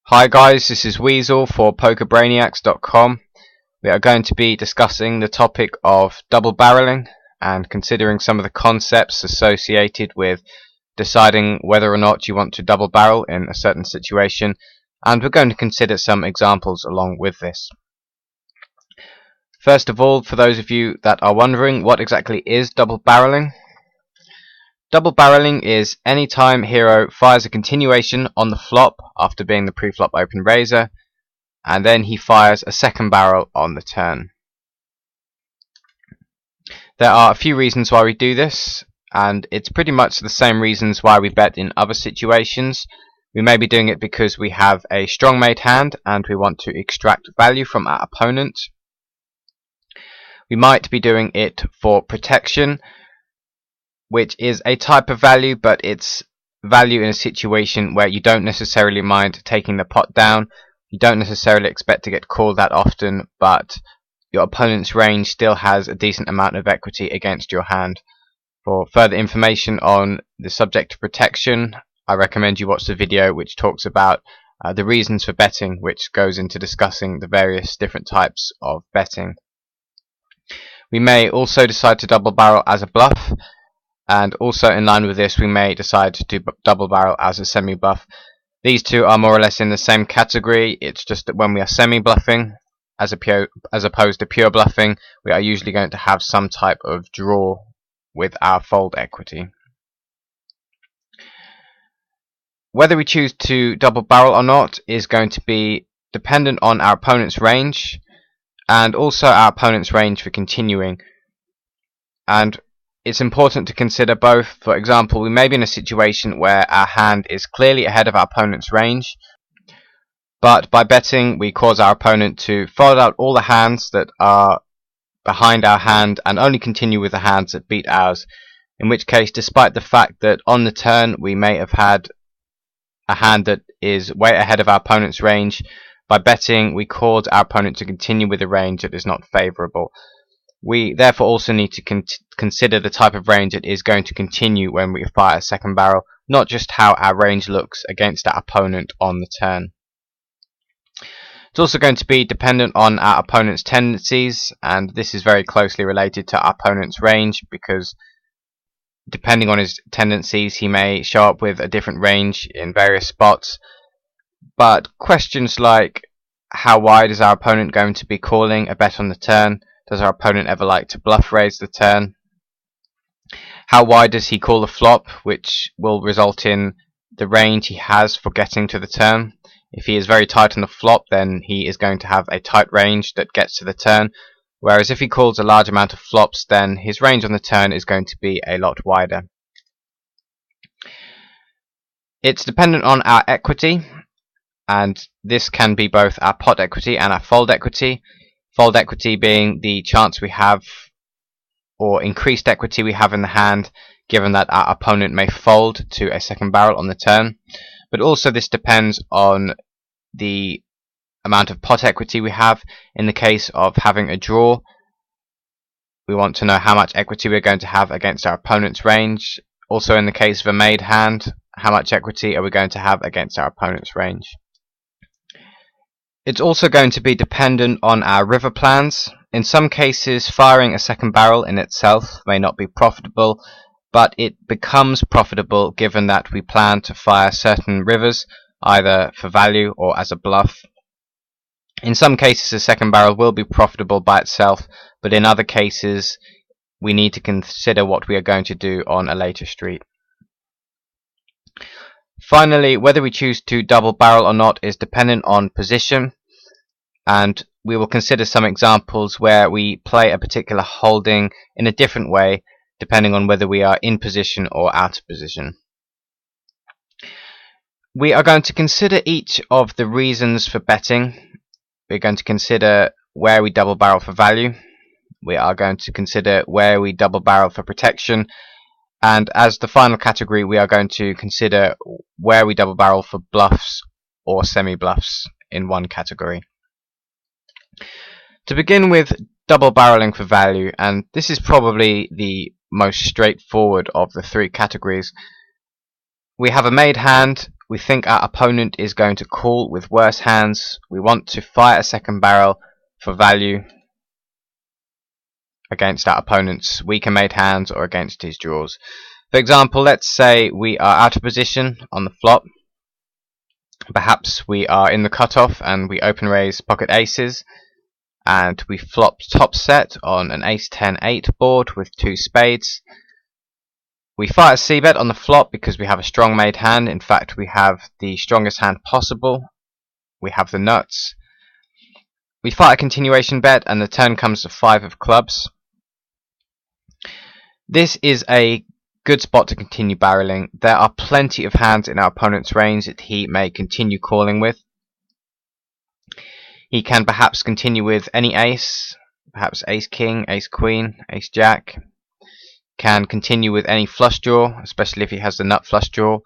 Hi guys, this is Weasel for PokerBrainiacs.com. We are going to be discussing the topic of double barreling and considering some of the concepts associated with deciding whether or not you want to double barrel in a certain situation, and we're going to consider some examples along with this. First of all, for those of you that are wondering, what exactly is double barreling? Double barreling is any time hero fires a continuation on the flop after being the pre-flop open raiser, and then he fires a second barrel on the turn. There are a few reasons why we do this, and it's pretty much the same reasons why we bet in other situations. We may be doing it because we have a strong made hand and we want to extract value from our opponent. We might be doing it for protection, which is a type of value, but it's value in a situation where you don't necessarily mind taking the pot down. You don't necessarily expect to get called that often, but your opponent's range still has a decent amount of equity against your hand. For further information on the subject of protection, I recommend you watch the video which talks about the reasons for betting, which goes into discussing the various different types of betting. We may also decide to double barrel as a bluff, and also in line with this we may decide to double barrel as a semi-bluff. These two are more or less in the same category. It's just that when we are semi-bluffing as opposed to pure bluffing, we are usually going to have some type of draw with our fold equity. Whether we choose to double barrel or not is going to be dependent on our opponent's range and also our opponent's range for continuing. And it's important to consider both. For example, we may be in a situation where our hand is clearly ahead of our opponent's range, but by betting we cause our opponent to fold out all the hands that are behind our hand and only continue with the hands that beat ours, in which case, despite the fact that on the turn we may have had a hand that is way ahead of our opponent's range, by betting we cause our opponent to continue with a range that is not favourable. We therefore also need to consider the type of range that is going to continue when we fire a second barrel, not just how our range looks against our opponent on the turn. It's also going to be dependent on our opponent's tendencies, and this is very closely related to our opponent's range, because depending on his tendencies he may show up with a different range in various spots. But questions like how wide is our opponent going to be calling a bet on the turn? Does our opponent ever like to bluff raise the turn? How wide does he call the flop, which will result in the range he has for getting to the turn? If he is very tight on the flop, then he is going to have a tight range that gets to the turn, whereas if he calls a large amount of flops, then his range on the turn is going to be a lot wider. It's dependent on our equity, and this can be both our pot equity and our fold equity. Fold equity being the chance we have, or increased equity we have in the hand, given that our opponent may fold to a second barrel on the turn. But also this depends on the amount of pot equity we have. In the case of having a draw, we want to know how much equity we're going to have against our opponent's range. Also in the case of a made hand, how much equity are we going to have against our opponent's range. It's also going to be dependent on our river plans. In some cases, firing a second barrel in itself may not be profitable, but it becomes profitable given that we plan to fire certain rivers, either for value or as a bluff. In some cases, a second barrel will be profitable by itself, but in other cases, we need to consider what we are going to do on a later street. Finally, whether we choose to double barrel or not is dependent on position, and we will consider some examples where we play a particular holding in a different way depending on whether we are in position or out of position. We are going to consider each of the reasons for betting. We're going to consider where we double barrel for value. We are going to consider where we double barrel for protection. And as the final category, we are going to consider where we double barrel for bluffs or semi-bluffs in one category. To begin with, double barreling for value, and this is probably the most straightforward of the three categories. We have a made hand we think our opponent is going to call with worse hands, we want to fire a second barrel for value against our opponent's weaker made hands or against his draws. For example, let's say we are out of position on the flop. Perhaps we are in the cutoff and we open raise pocket aces, and we flop top set on an ace 10-8 board with 2 spades. We fire a c-bet on the flop because we have a strong made hand. In fact, we have the strongest hand possible. We have the nuts. We fire a continuation bet and the turn comes to 5 of clubs. This is a good spot to continue barreling. There are plenty of hands in our opponent's range that he may continue calling with. He can perhaps continue with any ace, perhaps ace king, ace queen, ace jack. Can continue with any flush draw, especially if he has the nut flush draw.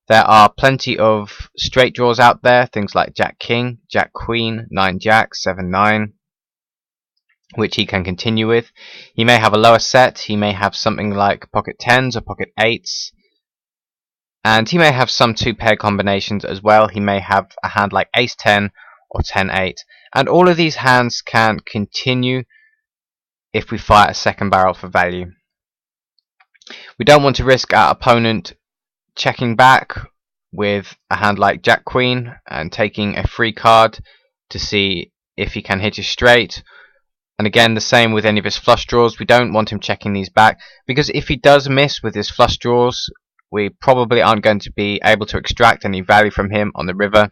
There are plenty of straight draws out there, things like jack king, jack queen, 9 jack, 7 9, which he can continue with. He may have a lower set, he may have something like pocket 10s or pocket 8s, and he may have some 2-pair combinations as well. He may have a hand like ace 10 or 10-8, and all of these hands can continue if we fire a second barrel for value. We don't want to risk our opponent checking back with a hand like jack queen and taking a free card to see if he can hit a straight. And again, the same with any of his flush draws. We don't want him checking these back, because if he does miss with his flush draws, we probably aren't going to be able to extract any value from him on the river.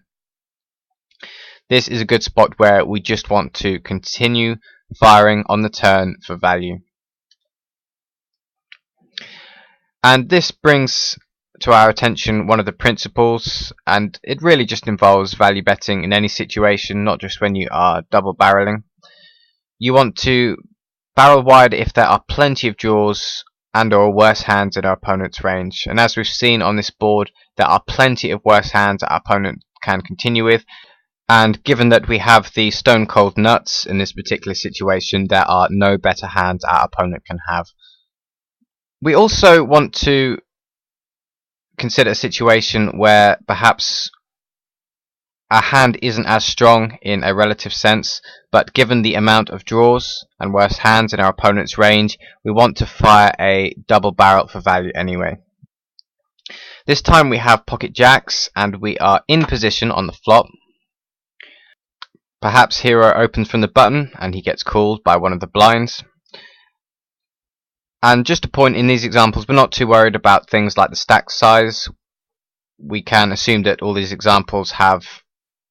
This is a good spot where we just want to continue firing on the turn for value. And this brings to our attention one of the principles, and it really just involves value betting in any situation, not just when you are double barreling. You want to barrel wide if there are plenty of draws and or worse hands in our opponent's range. And as we've seen on this board, there are plenty of worse hands that our opponent can continue with. And given that we have the stone cold nuts in this particular situation, there are no better hands our opponent can have. We also want to consider a situation where perhaps our hand isn't as strong in a relative sense, but given the amount of draws and worse hands in our opponent's range, we want to fire a double barrel for value anyway. This time we have pocket jacks and we are in position on the flop. Perhaps hero opens from the button and he gets called by one of the blinds. And just a point, in these examples, we're not too worried about things like the stack size. We can assume that all these examples have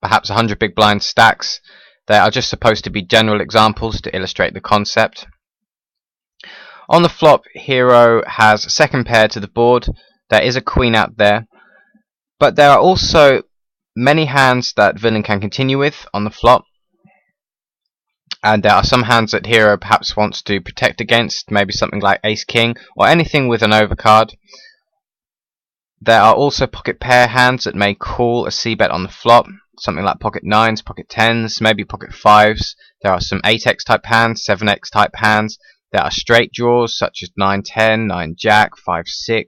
perhaps 100 big blind stacks. They are just supposed to be general examples to illustrate the concept. On the flop, hero has a second pair to the board. There is a queen out there, but there are also many hands that villain can continue with on the flop. And there are some hands that hero perhaps wants to protect against, maybe something like ace king or anything with an overcard. There are also pocket pair hands that may call a c-bet on the flop, something like pocket 9s, pocket 10s, maybe pocket 5s. There are some 8x type hands, 7x type hands. There are straight draws such as 9-10, 9-jack, 5-6,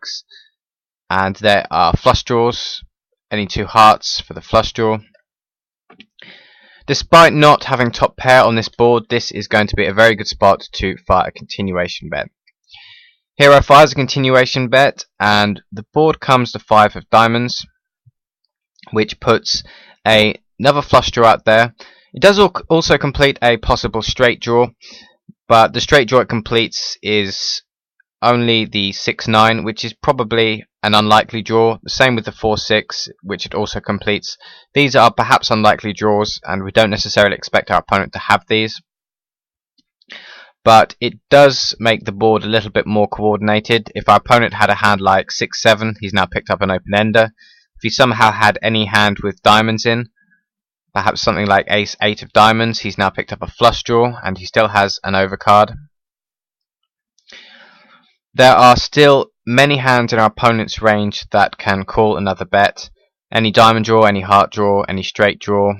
and there are flush draws, any 2 hearts for the flush draw. Despite not having top pair on this board, this is going to be a very good spot to fire a continuation bet. Hero fires a continuation bet and the board comes to 5 of diamonds, which puts another flush draw out there. It does also complete a possible straight draw, but the straight draw it completes is only the 6-9, which is probably an unlikely draw. The same with the 4-6, which it also completes. These are perhaps unlikely draws, and we don't necessarily expect our opponent to have these. But it does make the board a little bit more coordinated. If our opponent had a hand like 6-7, he's now picked up an open ender. If he somehow had any hand with diamonds in, perhaps something like ace-8 of diamonds, he's now picked up a flush draw, and he still has an overcard. There are still many hands in our opponent's range that can call another bet. Any diamond draw, any heart draw, any straight draw.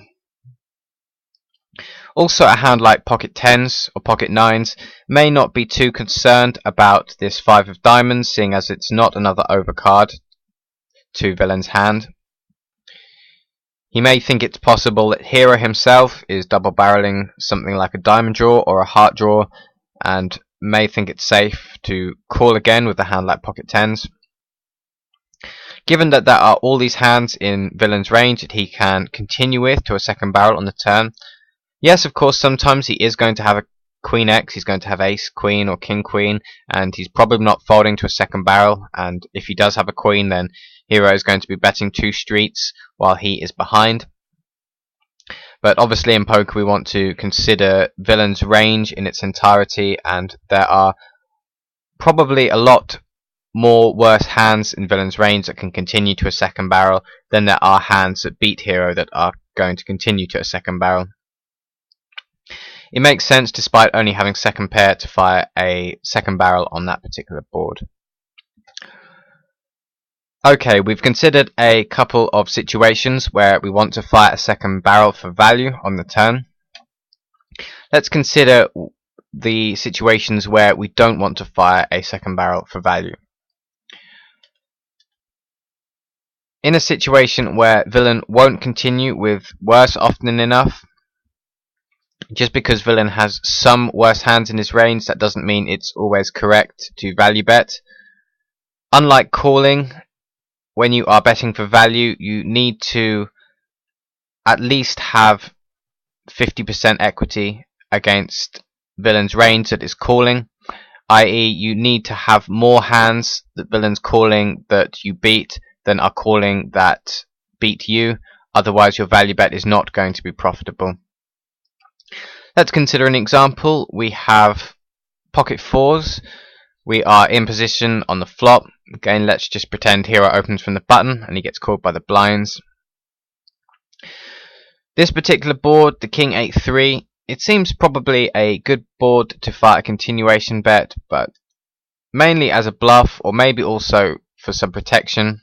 Also, a hand like pocket 10s or pocket 9s may not be too concerned about this 5 of diamonds, seeing as it's not another overcard to villain's hand. He may think it's possible that Hero himself is double barreling something like a diamond draw or a heart draw, and may think it's safe to call again with a hand like pocket tens. Given that there are all these hands in villain's range that he can continue with to a second barrel on the turn, yes, of course, sometimes he is going to have a Queen X, he's going to have Ace Queen or King Queen, and he's probably not folding to a second barrel, and if he does have a Queen, then Hero is going to be betting 2 streets while he is behind. But obviously in poker we want to consider villain's range in its entirety, and there are probably a lot more worse hands in villain's range that can continue to a second barrel than there are hands that beat Hero that are going to continue to a second barrel. It makes sense, despite only having second pair, to fire a second barrel on that particular board. Okay, we've considered a couple of situations where we want to fire a second barrel for value on the turn. Let's consider the situations where we don't want to fire a second barrel for value. In a situation where villain won't continue with worse often enough, just because villain has some worse hands in his range, that doesn't mean it's always correct to value bet. Unlike calling, when you are betting for value, you need to at least have 50% equity against villain's range that is calling, i.e. you need to have more hands that villain's calling that you beat than are calling that beat you, otherwise your value bet is not going to be profitable. Let's consider an example. We have pocket fours. We are in position on the flop. Again, let's just pretend Hero opens from the button and he gets called by the blinds. This particular board, the King 8-3, it seems probably a good board to fire a continuation bet, but mainly as a bluff or maybe also for some protection.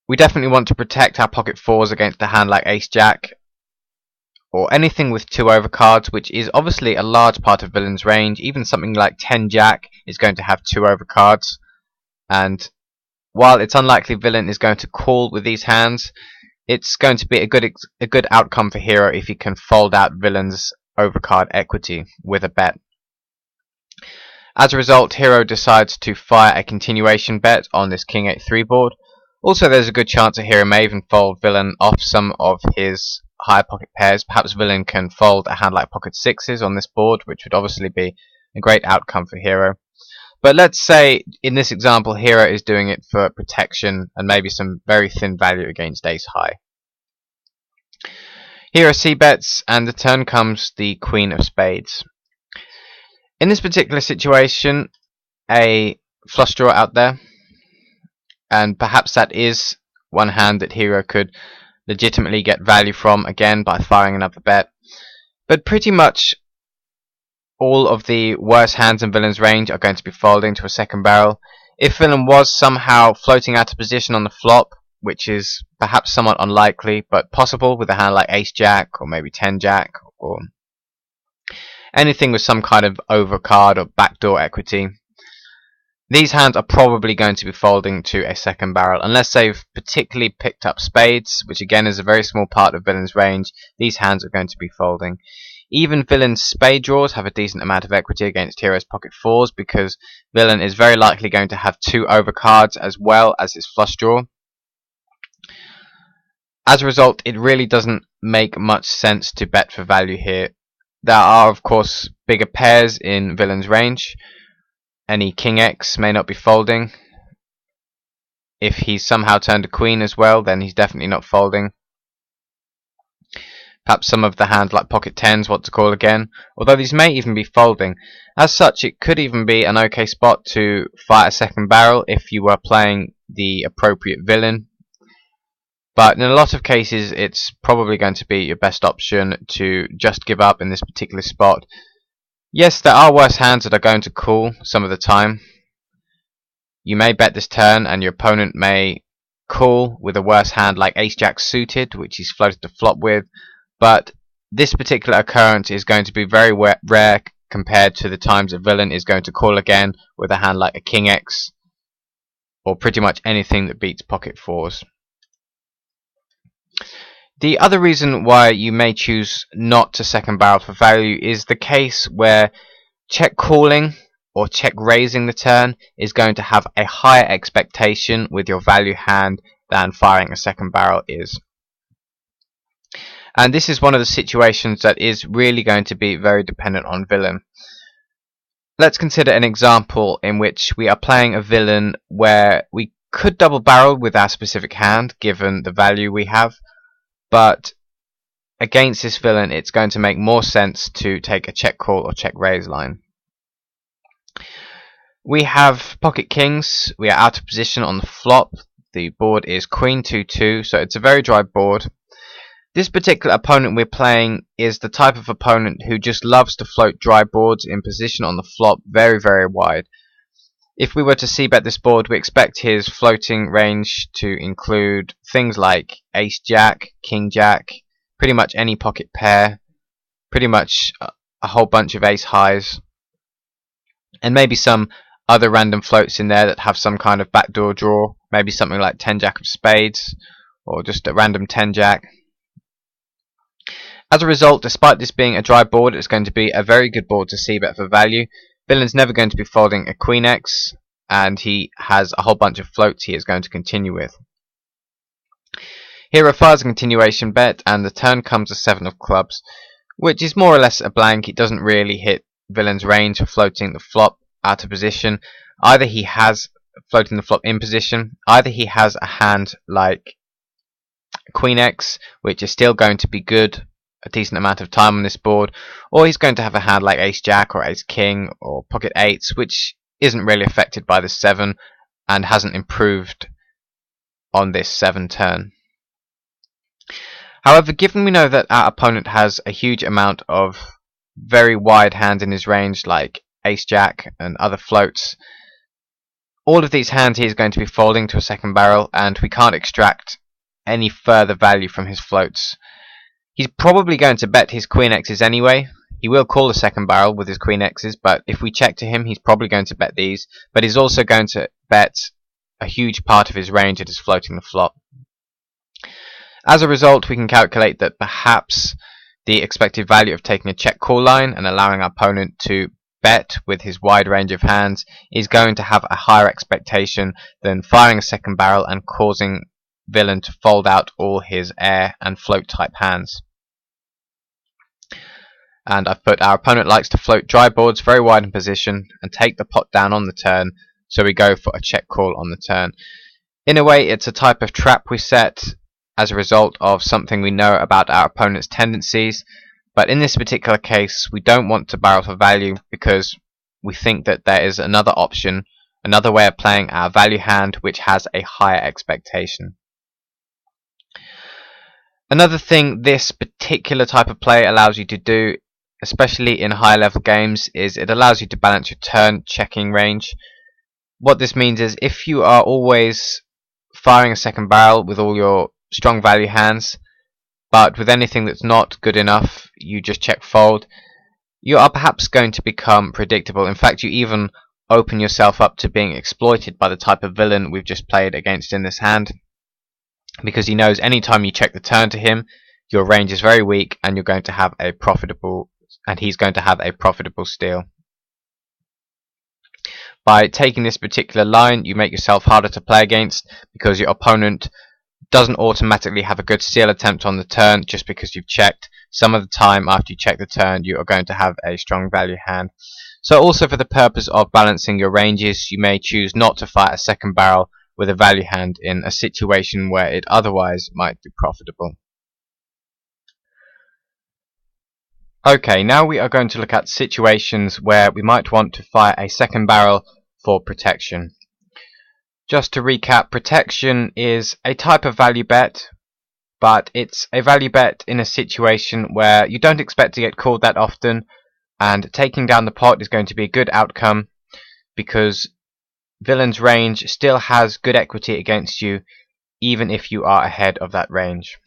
We definitely want to protect our pocket fours against a hand like Ace-Jack, or anything with 2 overcards, which is obviously a large part of villain's range. Even something like 10-Jack is going to have 2 overcards, and while it's unlikely villain is going to call with these hands, it's going to be a good outcome for Hero if he can fold out villain's overcard equity with a bet. As a result, Hero decides to fire a continuation bet on this King 8-3 board. Also, there's a good chance that Hero may even fold villain off some of his higher pocket pairs. Perhaps villain can fold a hand like pocket sixes on this board, which would obviously be a great outcome for Hero. But let's say in this example Hero is doing it for protection and maybe some very thin value against ace high. Hero c-bets, and the turn comes the Queen of Spades. In this particular situation, a flush draw out there, and perhaps that is one hand that Hero could legitimately get value from, again by firing another bet. But pretty much all of the worst hands in villain's range are going to be folding to a second barrel. If villain was somehow floating out of position on the flop, which is perhaps somewhat unlikely but possible with a hand like Ace-Jack or maybe 10-Jack or anything with some kind of overcard or backdoor equity, these hands are probably going to be folding to a second barrel. Unless they've particularly picked up spades, which again is a very small part of villain's range, these hands are going to be folding. Even villain's spade draws have a decent amount of equity against Hero's pocket fours, because villain is very likely going to have 2 overcards as well as his flush draw. As a result, it really doesn't make much sense to bet for value here. There are of course bigger pairs in villain's range. Any King X may not be folding. If he's somehow turned a Queen as well, then he's definitely not folding. Perhaps some of the hands like pocket tens want to call again, although these may even be folding. As such, it could even be an okay spot to fire a second barrel if you were playing the appropriate villain. But in a lot of cases, it's probably going to be your best option to just give up in this particular spot. Yes, there are worse hands that are going to call some of the time. You may bet this turn and your opponent may call with a worse hand like Ace-Jack suited, which he's floated to flop with, but this particular occurrence is going to be very rare compared to the times a villain is going to call again with a hand like a King X or pretty much anything that beats pocket fours. The other reason why you may choose not to second barrel for value is the case where check calling or check raising the turn is going to have a higher expectation with your value hand than firing a second barrel is. And this is one of the situations that is really going to be very dependent on villain. Let's consider an example in which we are playing a villain where we could double barrel with our specific hand given the value we have, but against this villain it's going to make more sense to take a check call or check raise line. We have pocket kings, we are out of position on the flop, the board is queen 2-2, so it's a very dry board. This particular opponent we're playing is the type of opponent who just loves to float dry boards in position on the flop very, very wide. If we were to c-bet this board, we expect his floating range to include things like ace-jack, king-jack, pretty much any pocket pair, pretty much a whole bunch of ace-highs, and maybe some other random floats in there that have some kind of backdoor draw, maybe something like 10-jack of spades, or just a random 10-jack. As a result, despite this being a dry board, it's going to be a very good board to c-bet for value. Villain's never going to be folding a queen x, and he has a whole bunch of floats he is going to continue with. Hero fires a continuation bet, and the turn comes a 7 of clubs, which is more or less a blank. It doesn't really hit villain's range for floating the flop out of position. Either he has floating the flop in position, either he has a hand like queen x, which is still going to be good a decent amount of time on this board, or he's going to have a hand like ace-jack or ace-king or pocket eights, which isn't really affected by the 7 and hasn't improved on this 7 turn. However, given we know that our opponent has a huge amount of very wide hands in his range like ace-jack and other floats, all of these hands he is going to be folding to a second barrel, and we can't extract any further value from his floats. He's probably going to bet his queen x's anyway. He will call the second barrel with his queen x's, but if we check to him, he's probably going to bet these, but he's also going to bet a huge part of his range that is floating the flop. As a result, we can calculate that perhaps the expected value of taking a check call line and allowing our opponent to bet with his wide range of hands is going to have a higher expectation than firing a second barrel and causing villain to fold out all his air and float type hands. And I've put our opponent likes to float dry boards very wide in position and take the pot down on the turn, so we go for a check call on the turn. In a way, it's a type of trap we set as a result of something we know about our opponent's tendencies, but in this particular case we don't want to barrel for value because we think that there is another option, another way of playing our value hand which has a higher expectation. Another thing this particular type of play allows you to do, especially in high level games, is it allows you to balance your turn checking range. What this means is if you are always firing a second barrel with all your strong value hands, but with anything that's not good enough you just check fold, you are perhaps going to become predictable. In fact, you even open yourself up to being exploited by the type of villain we've just played against in this hand, because he knows anytime you check the turn to him, your range is very weak and you're going to have a profitable, and he's going to have a profitable steal. By taking this particular line, you make yourself harder to play against because your opponent doesn't automatically have a good steal attempt on the turn just because you've checked. Some of the time after you check the turn, you are going to have a strong value hand. So also for the purpose of balancing your ranges, you may choose not to fire a second barrel with a value hand in a situation where it otherwise might be profitable. Okay, now we are going to look at situations where we might want to fire a second barrel for protection. Just to recap, protection is a type of value bet, but it's a value bet in a situation where you don't expect to get called that often, and taking down the pot is going to be a good outcome because villain's range still has good equity against you even if you are ahead of that range.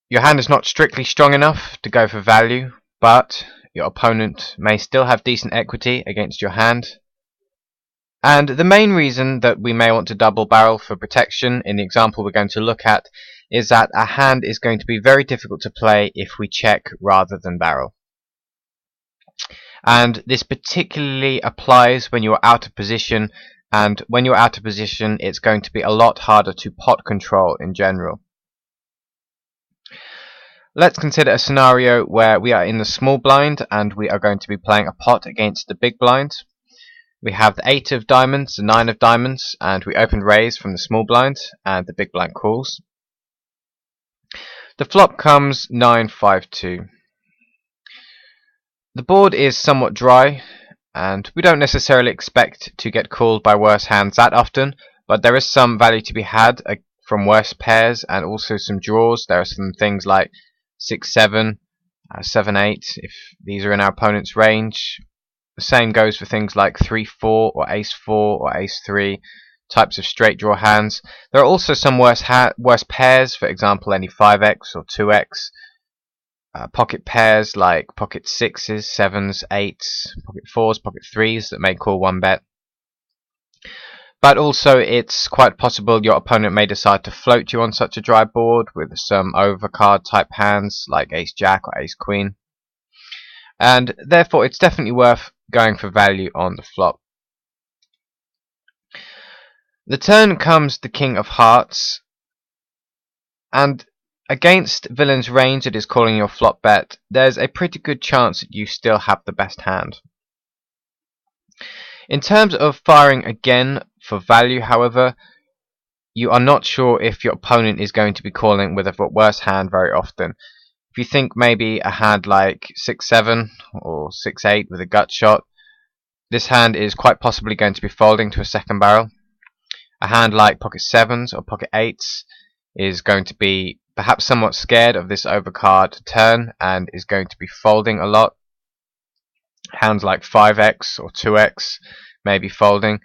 Your hand is not strictly strong enough to go for value, but your opponent may still have decent equity against your hand. And the main reason that we may want to double barrel for protection in the example we're going to look at is that a hand is going to be very difficult to play if we check rather than barrel. And this particularly applies when you're out of position, and when you're out of position it's going to be a lot harder to pot control in general. Let's consider a scenario where we are in the small blind and we are going to be playing a pot against the big blind. We have the 8 of diamonds, the 9 of diamonds, and we open raise from the small blind, and the big blind calls. The flop comes 9-5-2. The board is somewhat dry, and we don't necessarily expect to get called by worse hands that often, but there is some value to be had from worse pairs, and also some draws. There are some things like 6-7, 7-8, if these are in our opponent's range. The same goes for things like 3-4 or Ace-4 or Ace-3 types of straight draw hands. There are also some worse pairs, for example any 5x or 2x. Pocket pairs like pocket 6s, 7s, 8s, pocket 4s, pocket 3s that may call one bet. But also it's quite possible your opponent may decide to float you on such a dry board with some overcard type hands like Ace-Jack or Ace-Queen. And therefore it's definitely worth going for value on the flop. The turn comes the King of Hearts, and against villain's range that is calling your flop bet, there's a pretty good chance that you still have the best hand. In terms of firing again for value, however, you are not sure if your opponent is going to be calling with a worse hand very often. If you think maybe a hand like 6-7 or 6-8 with a gut shot, this hand is quite possibly going to be folding to a second barrel. A hand like pocket 7s or pocket 8s is going to be perhaps somewhat scared of this overcard turn and is going to be folding a lot. Hands like 5x or 2x may be folding.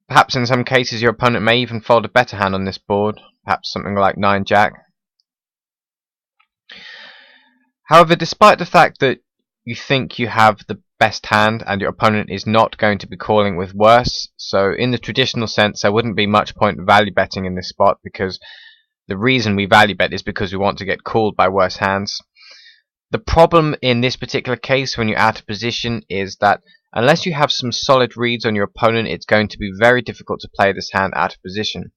Perhaps in some cases your opponent may even fold a better hand on this board, perhaps something like 9-Jack. However, despite the fact that you think you have the best hand and your opponent is not going to be calling with worse, so in the traditional sense there wouldn't be much point value betting in this spot, because the reason we value bet is because we want to get called by worse hands. The problem in this particular case when you're out of position is that unless you have some solid reads on your opponent, it's going to be very difficult to play this hand out of position.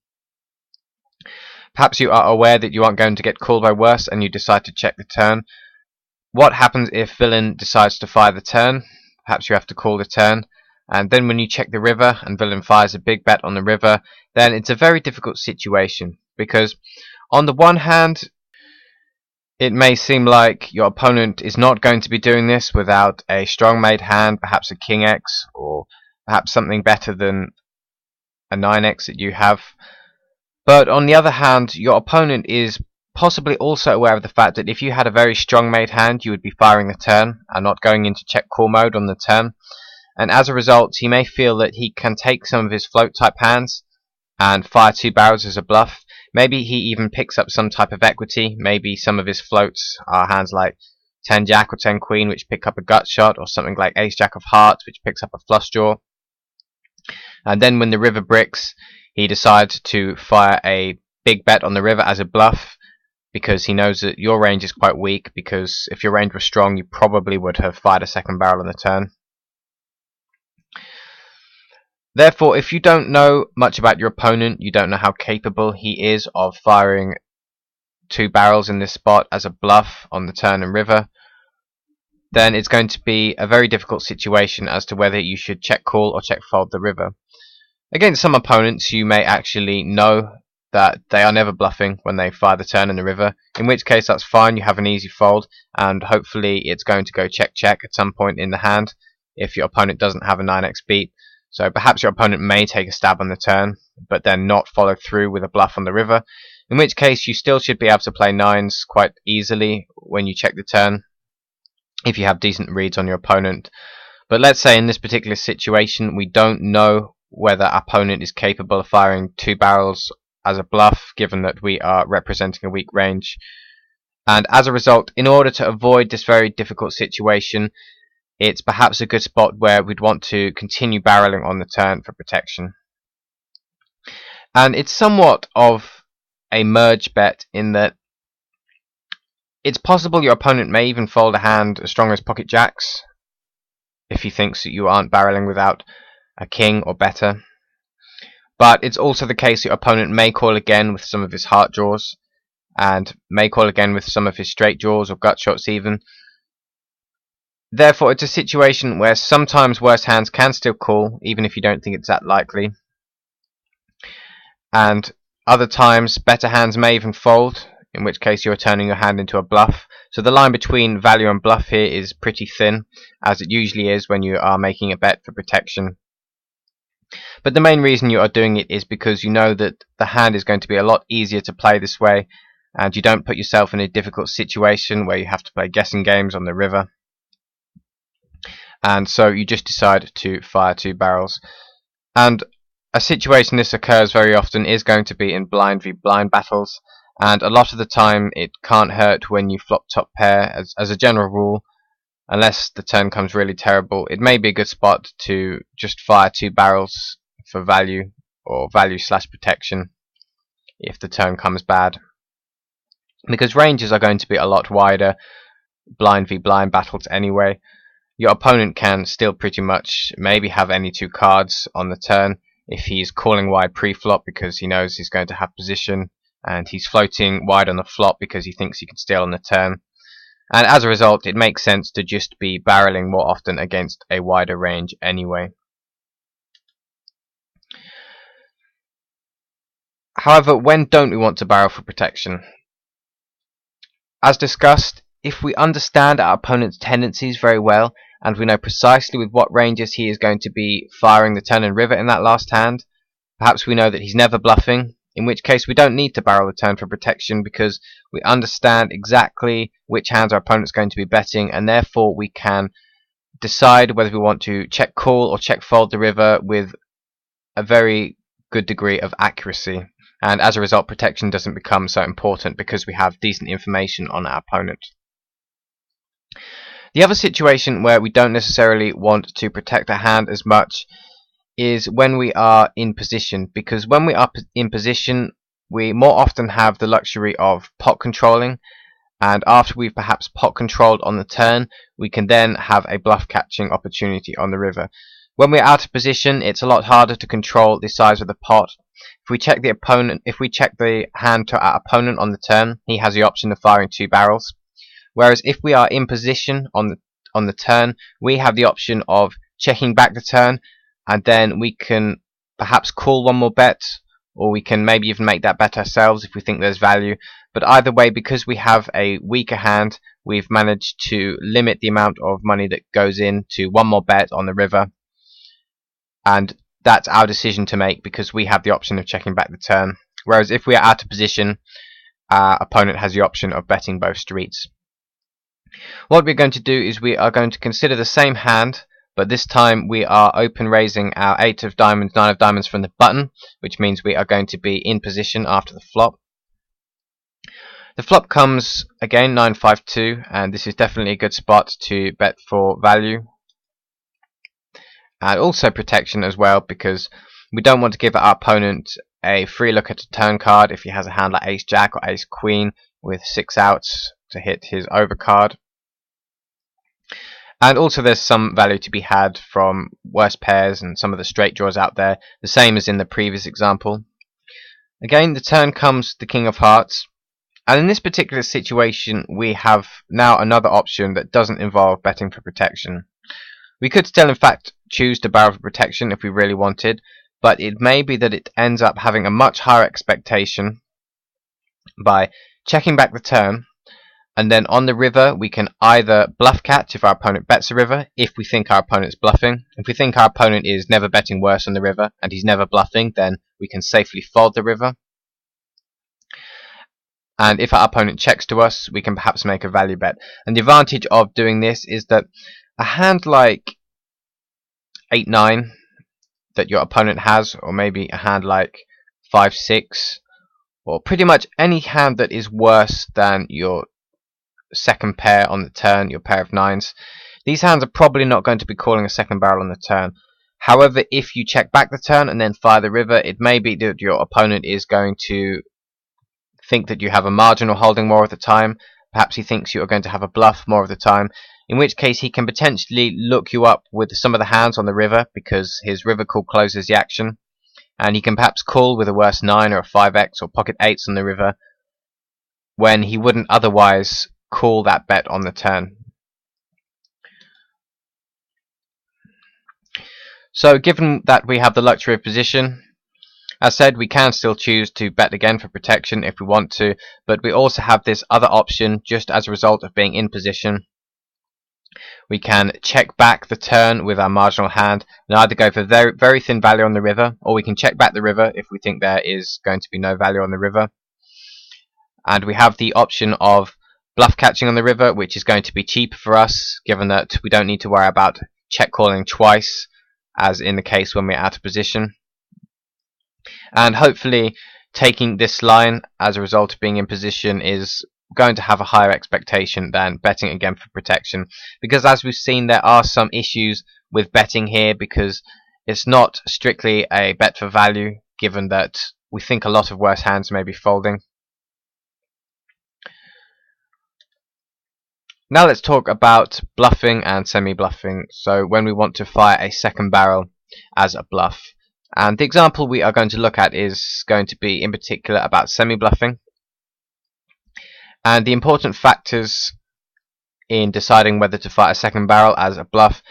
Perhaps you are aware that you aren't going to get called by worse and you decide to check the turn. What happens if villain decides to fire the turn? Perhaps you have to call the turn, and then when you check the river and villain fires a big bet on the river, then it's a very difficult situation, because on the one hand it may seem like your opponent is not going to be doing this without a strong made hand, perhaps a King X or perhaps something better than a 9x that you have. But on the other hand, your opponent is possibly also aware of the fact that if you had a very strong made hand, you would be firing the turn and not going into check call mode on the turn, and as a result he may feel that he can take some of his float type hands and fire 2 barrels as a bluff. Maybe he even picks up some type of equity. Maybe some of his floats are hands like 10-Jack or 10-Queen which pick up a gut shot, or something like Ace-Jack of Hearts which picks up a flush draw. And then when the river bricks, he decides to fire a big bet on the river as a bluff, because he knows that your range is quite weak, because if your range was strong you probably would have fired a second barrel on the turn. Therefore, if you don't know much about your opponent, you don't know how capable he is of firing 2 barrels in this spot as a bluff on the turn and river, then it's going to be a very difficult situation as to whether you should check call or check fold the river. Against some opponents you may actually know that they are never bluffing when they fire the turn and the river, in which case that's fine, you have an easy fold, and hopefully it's going to go check check at some point in the hand if your opponent doesn't have a 9x beat. So perhaps your opponent may take a stab on the turn, but then not follow through with a bluff on the river, in which case you still should be able to play 9s quite easily when you check the turn, if you have decent reads on your opponent. But let's say in this particular situation we don't know whether our opponent is capable of firing 2 barrels as a bluff, given that we are representing a weak range. And as a result, in order to avoid this very difficult situation, it's perhaps a good spot where we'd want to continue barreling on the turn for protection. And it's somewhat of a merge bet in that it's possible your opponent may even fold a hand as strong as pocket jacks if he thinks that you aren't barreling without a king or better. But it's also the case your opponent may call again with some of his heart draws, and may call again with some of his straight draws or gut shots even. Therefore, it's a situation where sometimes worse hands can still call, even if you don't think it's that likely. And other times, better hands may even fold, in which case you're turning your hand into a bluff. So the line between value and bluff here is pretty thin, as it usually is when you are making a bet for protection. But the main reason you are doing it is because you know that the hand is going to be a lot easier to play this way, and you don't put yourself in a difficult situation where you have to play guessing games on the river. And so you just decide to fire 2 barrels. And a situation this occurs very often is going to be in blind v blind battles, and a lot of the time it can't hurt when you flop top pair as a general rule. Unless the turn comes really terrible, it may be a good spot to just fire 2 barrels for value, or value/protection, if the turn comes bad. Because ranges are going to be a lot wider, blind v blind battles anyway. Your opponent can still pretty much maybe have any 2 cards on the turn if he's calling wide pre-flop because he knows he's going to have position, and he's floating wide on the flop because he thinks he can steal on the turn. And as a result, it makes sense to just be barreling more often against a wider range anyway. However, when don't we want to barrel for protection? As discussed, if we understand our opponent's tendencies very well, and we know precisely with what ranges he is going to be firing the turn and river in that last hand, perhaps we know that he's never bluffing, in which case we don't need to barrel the turn for protection because we understand exactly which hands our opponent's going to be betting, and therefore we can decide whether we want to check call or check fold the river with a very good degree of accuracy. And as a result, protection doesn't become so important because we have decent information on our opponent. The other situation where we don't necessarily want to protect a hand as much is when we are in position, because when we are in position we more often have the luxury of pot controlling, and after we've perhaps pot controlled on the turn we can then have a bluff catching opportunity on the river. When we're out of position, it's a lot harder to control the size of the pot. If we check the hand to our opponent on the turn, he has the option of firing 2 barrels. Whereas if we are in position on the turn, we have the option of checking back the turn, and then we can perhaps call 1 more bet, or we can maybe even make that bet ourselves if we think there's value. But either way, because we have a weaker hand, we've managed to limit the amount of money that goes in to 1 more bet on the river, and that's our decision to make because we have the option of checking back the turn. Whereas if we are out of position, our opponent has the option of betting both streets. What we're going to do is we are going to consider the same hand, but this time we are open raising our 8 of diamonds, 9 of diamonds from the button, which means we are going to be in position after the flop. The flop comes again 9-5-2, and this is definitely a good spot to bet for value and also protection as well, because we don't want to give our opponent a free look at a turn card if he has a hand like ace jack or ace queen with 6 outs to hit his overcard. And also there's some value to be had from worse pairs and some of the straight draws out there, the same as in the previous example. Again, the turn comes the king of hearts, and in this particular situation we have now another option that doesn't involve betting for protection. We could still in fact choose to barrel for protection if we really wanted, but it may be that it ends up having a much higher expectation by checking back the turn, and then on the river we can either bluff catch if our opponent bets the river, if we think our opponent's bluffing. If we think our opponent is never betting worse on the river and he's never bluffing, then we can safely fold the river. And if our opponent checks to us, we can perhaps make a value bet. And the advantage of doing this is that a hand like 8-9 that your opponent has, or maybe a hand like 5-6, or pretty much any hand that is worse than your second pair on the turn, your pair of 9s, These hands are probably not going to be calling a second barrel on the turn. However, if you check back the turn and then fire the river, it may be that your opponent is going to think that you have a marginal holding more of the time. Perhaps he thinks you are going to have a bluff more of the time, in which case he can potentially look you up with some of the hands on the river because his river call closes the action, and he can perhaps call with a worse 9 or a 5x or pocket 8s on the river when he wouldn't otherwise call that bet on the turn. So given that we have the luxury of position, as said, we can still choose to bet again for protection if we want to, but we also have this other option just as a result of being in position. We can check back the turn with our marginal hand and either go for very, very thin value on the river, or we can check back the river if we think there is going to be no value on the river. And we have the option of bluff catching on the river, which is going to be cheaper for us, given that we don't need to worry about check calling twice, as in the case when we're out of position. And hopefully taking this line as a result of being in position is going to have a higher expectation than betting again for protection, because as we've seen, there are some issues with betting here because it's not strictly a bet for value, given that we think a lot of worse hands may be folding. Now let's talk about bluffing and semi-bluffing, so when we want to fire a second barrel as a bluff. And the example we are going to look at is going to be in particular about semi-bluffing. And the important factors in deciding whether to fire a second barrel as a bluff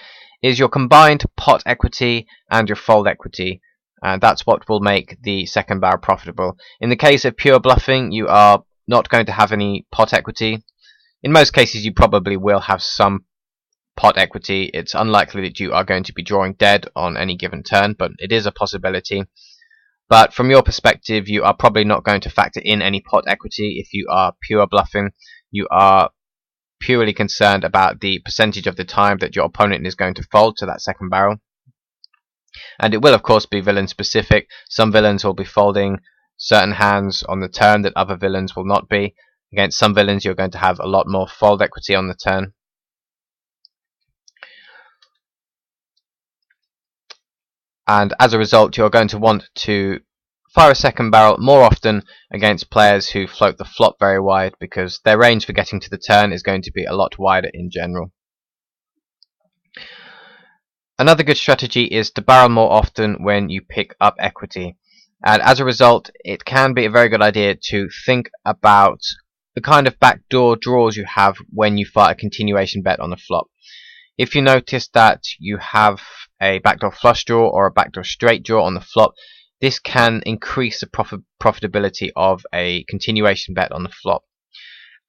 is your combined pot equity and your fold equity. And that's what will make the second barrel profitable. In the case of pure bluffing, you are not going to have any pot equity. In most cases, you probably will have some pot equity. It's unlikely that you are going to be drawing dead on any given turn, but it is a possibility. But from your perspective, you are probably not going to factor in any pot equity if you are pure bluffing. You are purely concerned about the percentage of the time that your opponent is going to fold to that second barrel. And it will of course be villain specific. Some villains will be folding certain hands on the turn that other villains will not be. Against some villains you're going to have a lot more fold equity on the turn. And as a result, you're going to want to fire a second barrel more often against players who float the flop very wide, because their range for getting to the turn is going to be a lot wider in general. Another good strategy is to barrel more often when you pick up equity. And as a result, it can be a very good idea to think about the kind of backdoor draws you have when you fire a continuation bet on the flop. If you notice that you have a backdoor flush draw or a backdoor straight draw on the flop, this can increase the profitability of a continuation bet on the flop.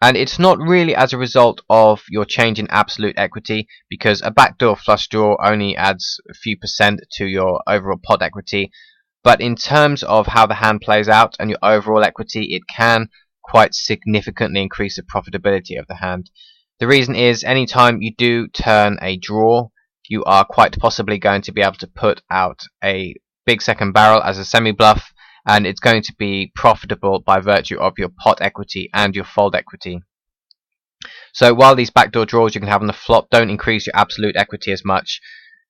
And it's not really as a result of your change in absolute equity, because a backdoor flush draw only adds a few percent to your overall pot equity. But in terms of how the hand plays out and your overall equity, it can quite significantly increase the profitability of the hand. The reason is, anytime you do turn a draw, you are quite possibly going to be able to put out a big second barrel as a semi-bluff, and it's going to be profitable by virtue of your pot equity and your fold equity. So while these backdoor draws you can have on the flop don't increase your absolute equity as much,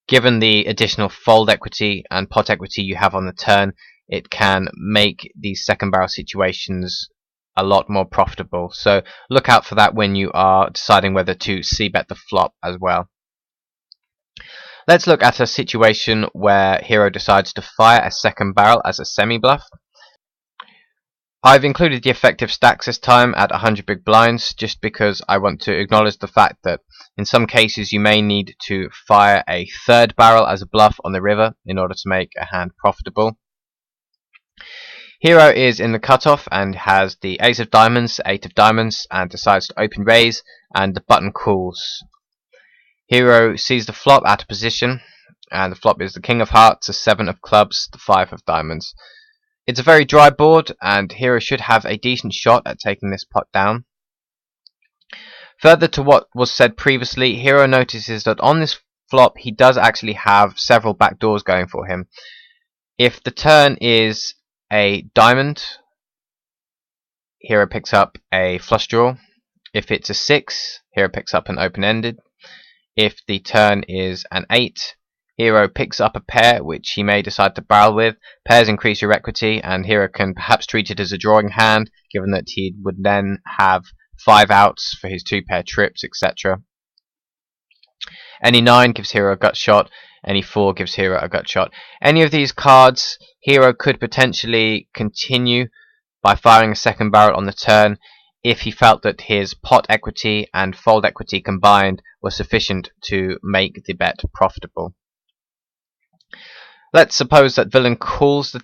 given the additional fold equity and pot equity you have on the turn, it can make these second barrel situations a lot more profitable. So look out for that when you are deciding whether to c-bet the flop as well. Let's look at a situation where Hero decides to fire a second barrel as a semi-bluff. I've included the effective stacks this time at 100 big blinds, just because I want to acknowledge the fact that in some cases you may need to fire a third barrel as a bluff on the river in order to make a hand profitable. Hero is in the cutoff and has the ace of diamonds, 8 of diamonds, and decides to open raise, and the button calls. Hero sees the flop out of position, and the flop is the king of hearts, the 7 of clubs, the 5 of diamonds. It's a very dry board, and Hero should have a decent shot at taking this pot down. Further to what was said previously, Hero notices that on this flop he does actually have several backdoors going for him. If the turn is a diamond, Hero picks up a flush draw. If it's a 6, Hero picks up an open-ended. If the turn is an 8, hero picks up a pair which he may decide to barrel with. Pairs increase your equity, and hero can perhaps treat it as a drawing hand, given that he would then have 5 outs for his 2-pair trips, etc. Any 9 gives hero a gut shot, any 4 gives hero a gut shot. Any of these cards, hero could potentially continue by firing a second barrel on the turn if he felt that his pot equity and fold equity combined were sufficient to make the bet profitable. Let's suppose that villain calls the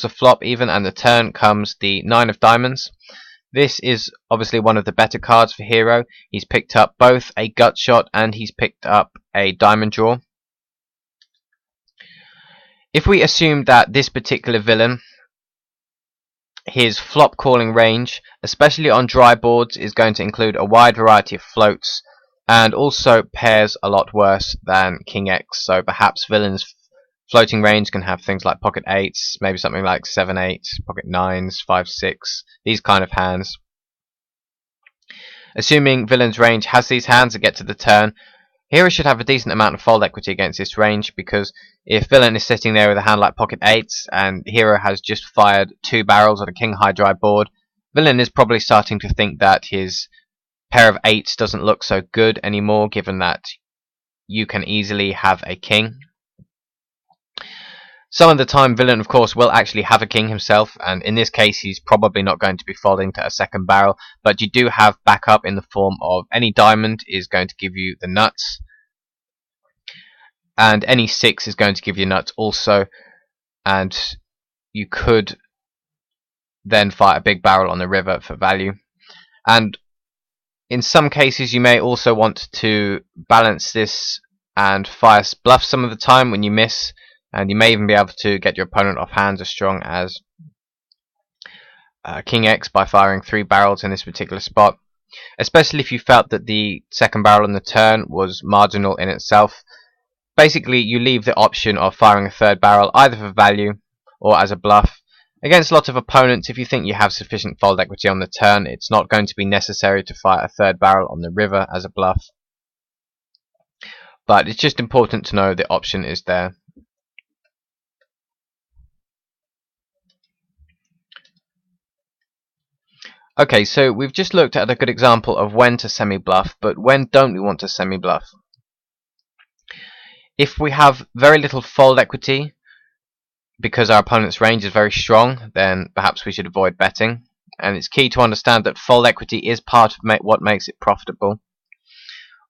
flop even, and the turn comes the 9 of diamonds. This is obviously one of the better cards for hero. He's picked up both a gut shot and he's picked up a diamond draw. If we assume that this particular villain, his flop calling range, especially on dry boards, is going to include a wide variety of floats, and also pairs a lot worse than King X. So perhaps villain's floating range can have things like pocket 8s, maybe something like 7-8, pocket 9s, 5-6, these kind of hands. Assuming villain's range has these hands that get to the turn, hero should have a decent amount of fold equity against this range, because if villain is sitting there with a hand like pocket 8s and hero has just fired 2 barrels on a king high dry board, villain is probably starting to think that his pair of 8s doesn't look so good anymore, given that you can easily have a king. Some of the time villain of course will actually have a king himself, and in this case he's probably not going to be folding to a second barrel, but you do have backup in the form of any diamond is going to give you the nuts, and any 6 is going to give you nuts also, and you could then fire a big barrel on the river for value. And in some cases you may also want to balance this and fire bluff some of the time when you miss, and you may even be able to get your opponent off hands as strong as King X by firing 3 barrels in this particular spot, especially if you felt that the second barrel on the turn was marginal in itself. Basically you leave the option of firing a third barrel either for value or as a bluff. Against a lot of opponents, if you think you have sufficient fold equity on the turn, it's not going to be necessary to fire a third barrel on the river as a bluff, but it's just important to know the option is there. Okay, so we've just looked at a good example of when to semi-bluff, but when don't we want to semi-bluff? If we have very little fold equity, because our opponent's range is very strong, then perhaps we should avoid betting. And it's key to understand that fold equity is part of what makes it profitable.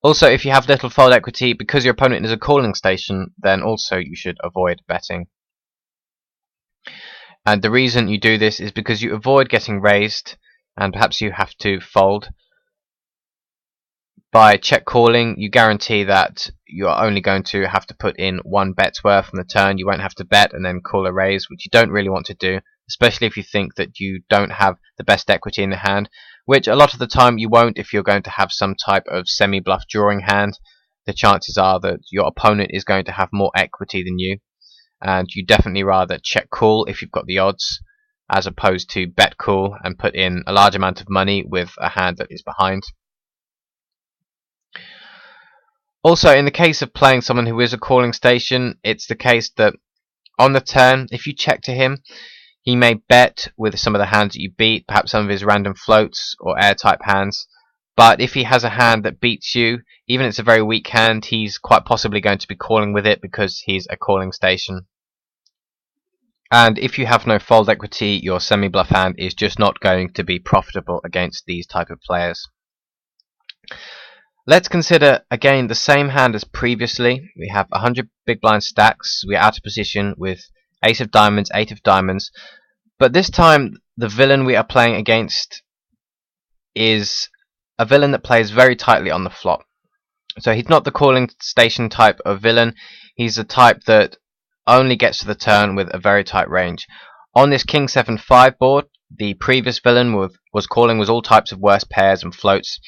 Also, if you have little fold equity because your opponent is a calling station, then also you should avoid betting. And the reason you do this is because you avoid getting raised, and perhaps you have to fold. By check calling, you guarantee that you are only going to have to put in 1 bet's worth on the turn. You won't have to bet and then call a raise, which you don't really want to do, especially if you think that you don't have the best equity in the hand, which a lot of the time you won't if you're going to have some type of semi-bluff drawing hand. The chances are that your opponent is going to have more equity than you, and you definitely rather check call if you've got the odds, as opposed to bet call and put in a large amount of money with a hand that is behind. Also, in the case of playing someone who is a calling station, it's the case that on the turn, if you check to him, he may bet with some of the hands that you beat, perhaps some of his random floats or air type hands. But if he has a hand that beats you, even if it's a very weak hand, he's quite possibly going to be calling with it because he's a calling station. And if you have no fold equity, your semi-bluff hand is just not going to be profitable against these type of players. Let's consider again the same hand as previously. We have 100 big blind stacks. We are out of position with ace of diamonds, 8 of diamonds. But this time the villain we are playing against is a villain that plays very tightly on the flop. So he's not the calling station type of villain. He's the type that only gets to the turn with a very tight range. On this King 7-5 board, the previous villain was calling with all types of worse pairs and floats.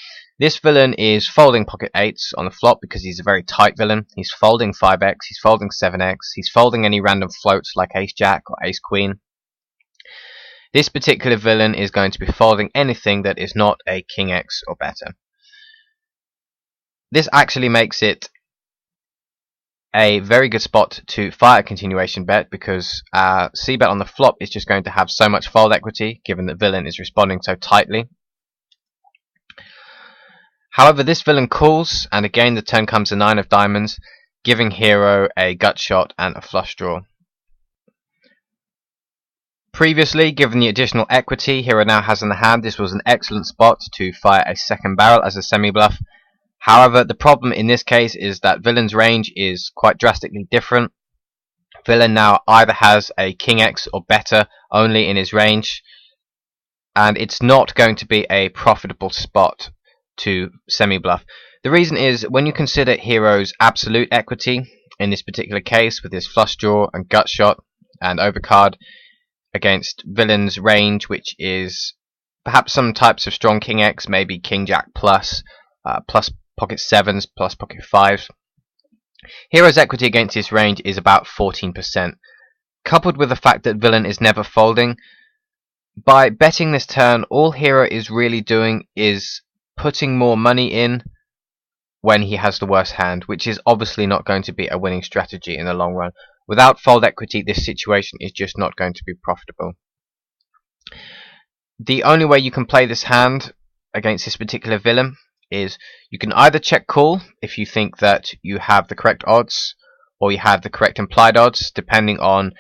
This villain is folding pocket 8s on the flop because he's a very tight villain. He's folding 5x, he's folding 7x, he's folding any random floats like ace jack or ace queen. This particular villain is going to be folding anything that is not a King X or better. This actually makes it a very good spot to fire a continuation bet, because c-bet on the flop is just going to have so much fold equity given that villain is responding so tightly. However, this villain calls, and again the turn comes a 9 of diamonds, giving hero a gut shot and a flush draw. Previously, given the additional equity hero now has in the hand, this was an excellent spot to fire a second barrel as a semi-bluff. However, the problem in this case is that villain's range is quite drastically different. Villain now either has a King X or better only in his range, and it's not going to be a profitable spot to semi-bluff. The reason is, when you consider hero's absolute equity, in this particular case with his flush draw and gut shot and overcard, against villain's range, which is perhaps some types of strong King X, maybe King Jack plus, plus pocket 7s, plus pocket 5s. Hero's equity against this range is about 14%. Coupled with the fact that villain is never folding, by betting this turn, all hero is really doing is putting more money in when he has the worst hand, which is obviously not going to be a winning strategy in the long run. Without fold equity, this situation is just not going to be profitable. The only way you can play this hand against this particular villain is you can either check call if you think that you have the correct odds, or you have the correct implied odds, depending on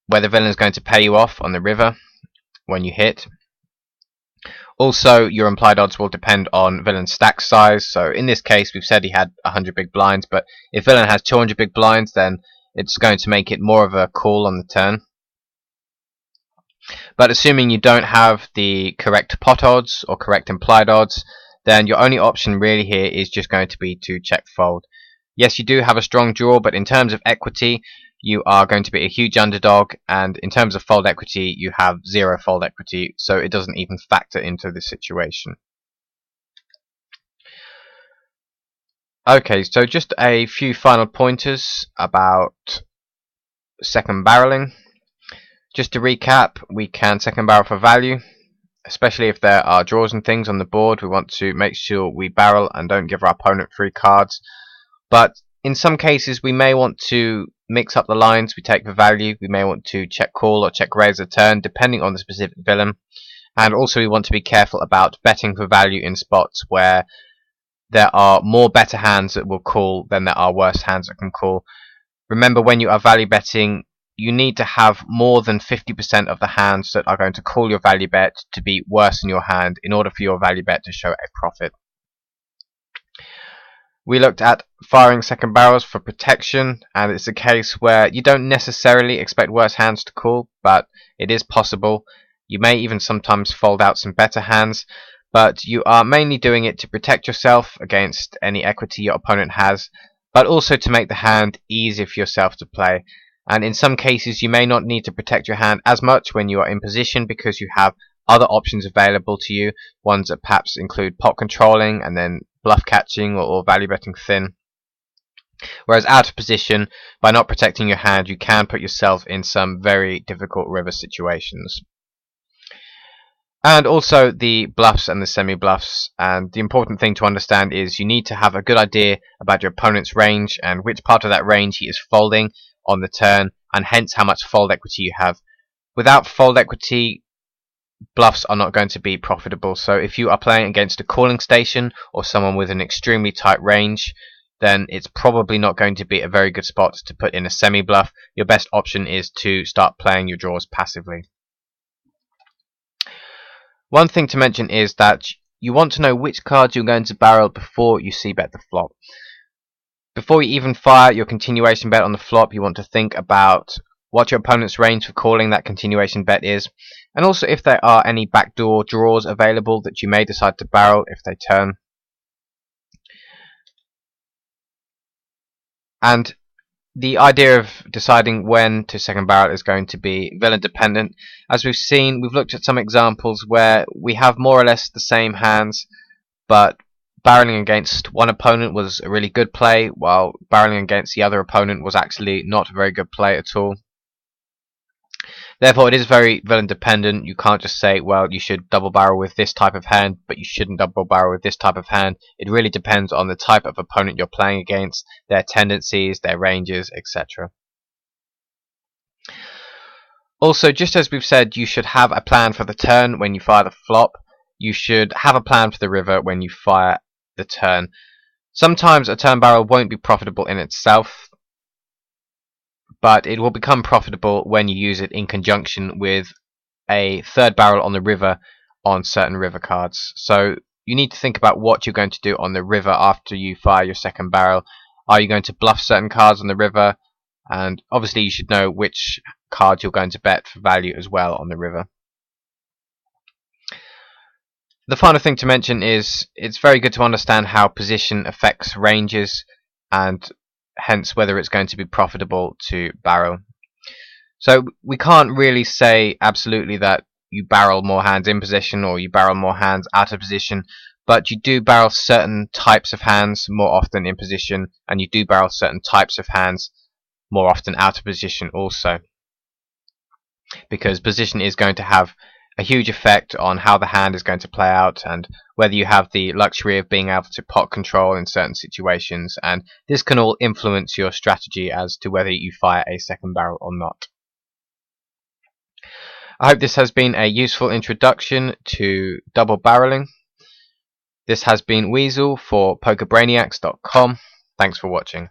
whether villain is going to pay you off on the river when you hit. Also, your implied odds will depend on villain's stack size. So in this case, we've said he had 100 big blinds, but if villain has 200 big blinds, then it's going to make it more of a call on the turn. But assuming you don't have the correct pot odds or correct implied odds, then your only option really here is just going to be to check fold. Yes, you do have a strong draw, but in terms of equity, you are going to be a huge underdog, and in terms of fold equity, you have 0 fold equity, so it doesn't even factor into this situation. Okay, so just a few final pointers about second barreling. Just to recap, we can second barrel for value, especially if there are draws and things on the board. We want to make sure we barrel and don't give our opponent free cards. But in some cases, we may want to mix up the lines we take for value. We may want to check call or check raise a turn, depending on the specific villain. And also we want to be careful about betting for value in spots where there are more better hands that will call than there are worse hands that can call. Remember, when you are value betting, you need to have more than 50% of the hands that are going to call your value bet to be worse than your hand in order for your value bet to show a profit. We looked at firing second barrels for protection, and it's a case where you don't necessarily expect worse hands to call, but it is possible. You may even sometimes fold out some better hands, but you are mainly doing it to protect yourself against any equity your opponent has, but also to make the hand easier for yourself to play. And in some cases you may not need to protect your hand as much when you are in position, because you have other options available to you, ones that perhaps include pot controlling and then bluff catching or value betting thin. Whereas out of position, by not protecting your hand, you can put yourself in some very difficult river situations. And also the bluffs and the semi-bluffs, and the important thing to understand is you need to have a good idea about your opponent's range and which part of that range he is folding on the turn, and hence how much fold equity you have. Without fold equity, bluffs are not going to be profitable. So if you are playing against a calling station or someone with an extremely tight range, then it's probably not going to be a very good spot to put in a semi-bluff. Your best option is to start playing your draws passively. One thing to mention is that you want to know which cards you're going to barrel before you c-bet the flop. Before you even fire your continuation bet on the flop, you want to think about what your opponent's range for calling that continuation bet is, and also if there are any backdoor draws available that you may decide to barrel if they turn. And the idea of deciding when to second barrel is going to be villain dependent. As we've seen, we've looked at some examples where we have more or less the same hands, but barreling against one opponent was a really good play, while barreling against the other opponent was actually not a very good play at all. Therefore, it is very villain dependent. You can't just say, well, you should double barrel with this type of hand, but you shouldn't double barrel with this type of hand. It really depends on the type of opponent you're playing against, their tendencies, their ranges, etc. Also, just as we've said, you should have a plan for the turn when you fire the flop. You should have a plan for the river when you fire the turn. Sometimes a turn barrel won't be profitable in itself, but it will become profitable when you use it in conjunction with a third barrel on the river on certain river cards. So you need to think about what you're going to do on the river after you fire your second barrel. Are you going to bluff certain cards on the river? And obviously you should know which cards you're going to bet for value as well on the river. The final thing to mention is it's very good to understand how position affects ranges and hence whether it's going to be profitable to barrel. So we can't really say absolutely that you barrel more hands in position or you barrel more hands out of position, but you do barrel certain types of hands more often in position, and you do barrel certain types of hands more often out of position also, because position is going to have a huge effect on how the hand is going to play out and whether you have the luxury of being able to pot control in certain situations, and this can all influence your strategy as to whether you fire a second barrel or not. I hope this has been a useful introduction to double barreling. This has been Weasel for PokerBrainiacs.com. Thanks for watching.